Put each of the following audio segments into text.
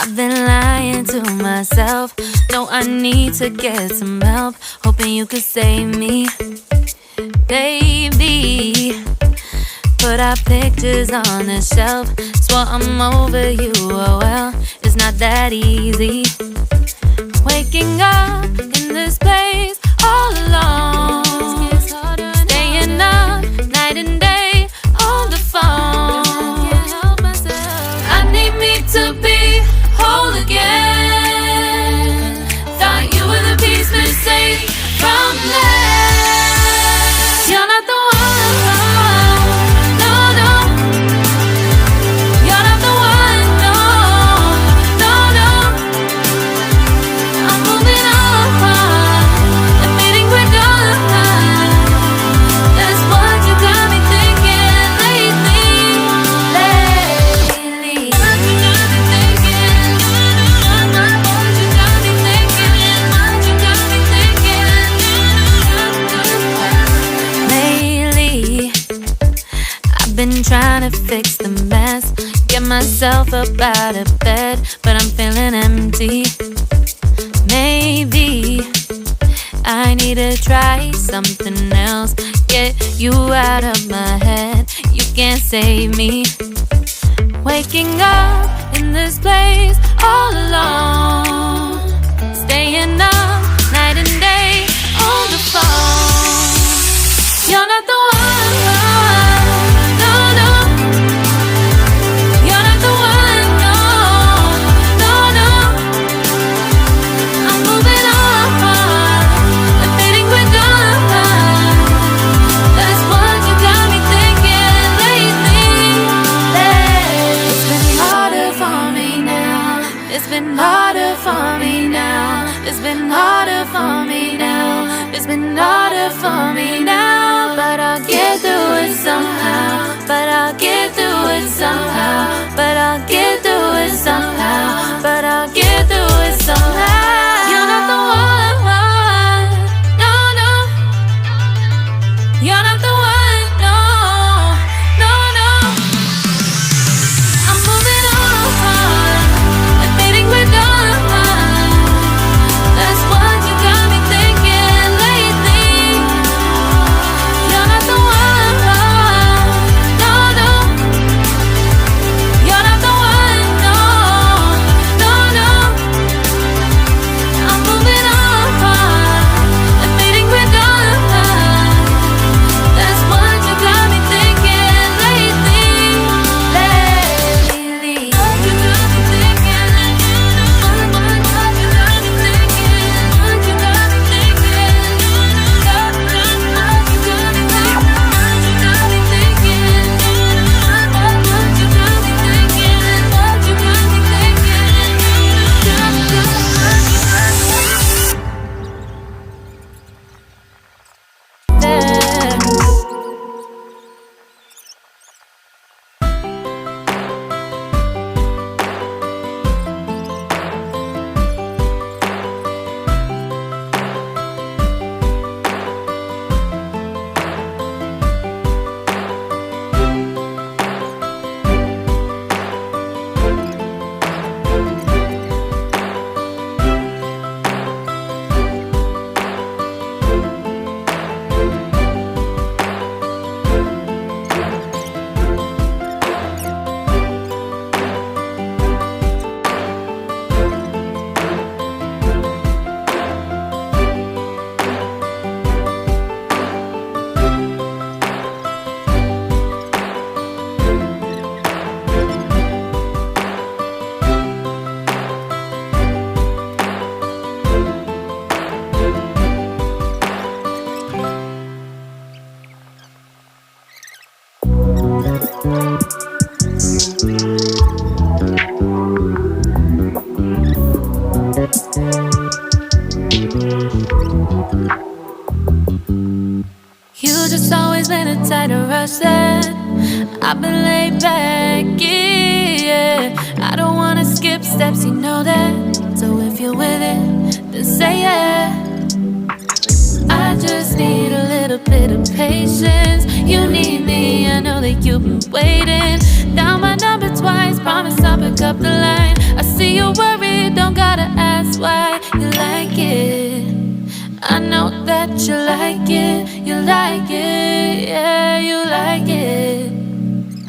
I've been lying to myself. No, I need to get some help. Hoping you could save me, baby. Put our pictures on the shelf. Swore I'm over you, oh well, it's not that easy. Waking up in this place all alone, staying up night and day on the phone. I need me to be whole again. Thought you were the piece missing from last. You're not the one, no, no. You're not the one, no, no, no. I'm moving on, admitting we're done. That's what you got me thinking lately, lately. What you got me thinking, what you got me thinking, what you got me thinking. Lately, I've been trying to fix the mess, get myself up out of bed, but I'm feeling empty. Maybe I need to try something else, get you out of my head. You can't save me. Waking up in this place all alone, staying up night and day on the phone. You're not the one, no, no. You're not the one, no, no, no. I'm moving on, admitting we're done. That's what you got me thinking lately, lately. It's been harder for me now. It's been harder for me now. It's been harder for me now. It's been harder for me now. But I'll get through it somehow. But I'll get through it somehow. But I'll get through it somehow. But I'll get through it somehow. You're not the one, no, no. You're not the one, no, no, no. I'm moving on, admitting we're done. That's what you got me thinking lately. You're not the one, no, no. You're not the one, no, no, no. I'm moving on, admitting we're done. That's what you got me thinking lately, lately. What you got me thinking, what you got me thinking, what you got me thinking, what you got me thinking, what you got me thinking, what you got me You just always been a tighter rush that I've been laid back, yeah. I don't wanna skip steps, you know that. So if you're with it, then say yeah. I just need a little bit of patience. You need me, I know that you've been waiting. Down my number twice, promise I'll pick up the line. I see you worried, don't gotta ask why you like it. I know that you like it, you like it, yeah, you like it.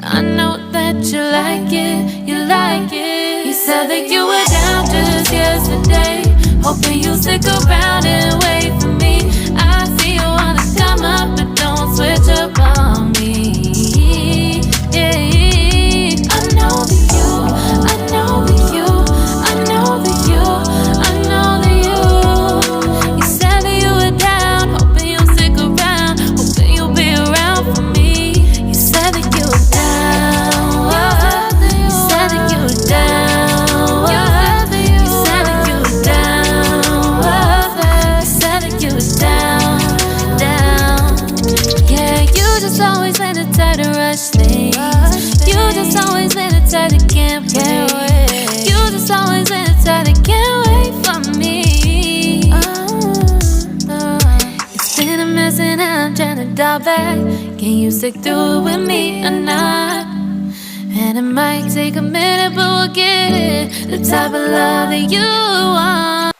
I know that you like it, you like it. You said that you were down just yesterday, hoping you'll stick around and wait for me. I see you wanna come up, but don't switch up on me. Yeah, I know that you, I know that you, I know that you, I know that you. You said that you were down, hoping you'll stick around, hoping you'll be around for me. You said that you were down, you said that you were down, you said that you were down, you said that you were down, down. Yeah, you just always been the type to rush things. You just always been the type that can't wait. You just always been the type that can't wait for me. It's been a mess and I'm trying to dial back. Can you stick through it with me or not? And it might take a minute, but we'll get it. The type of love that you want.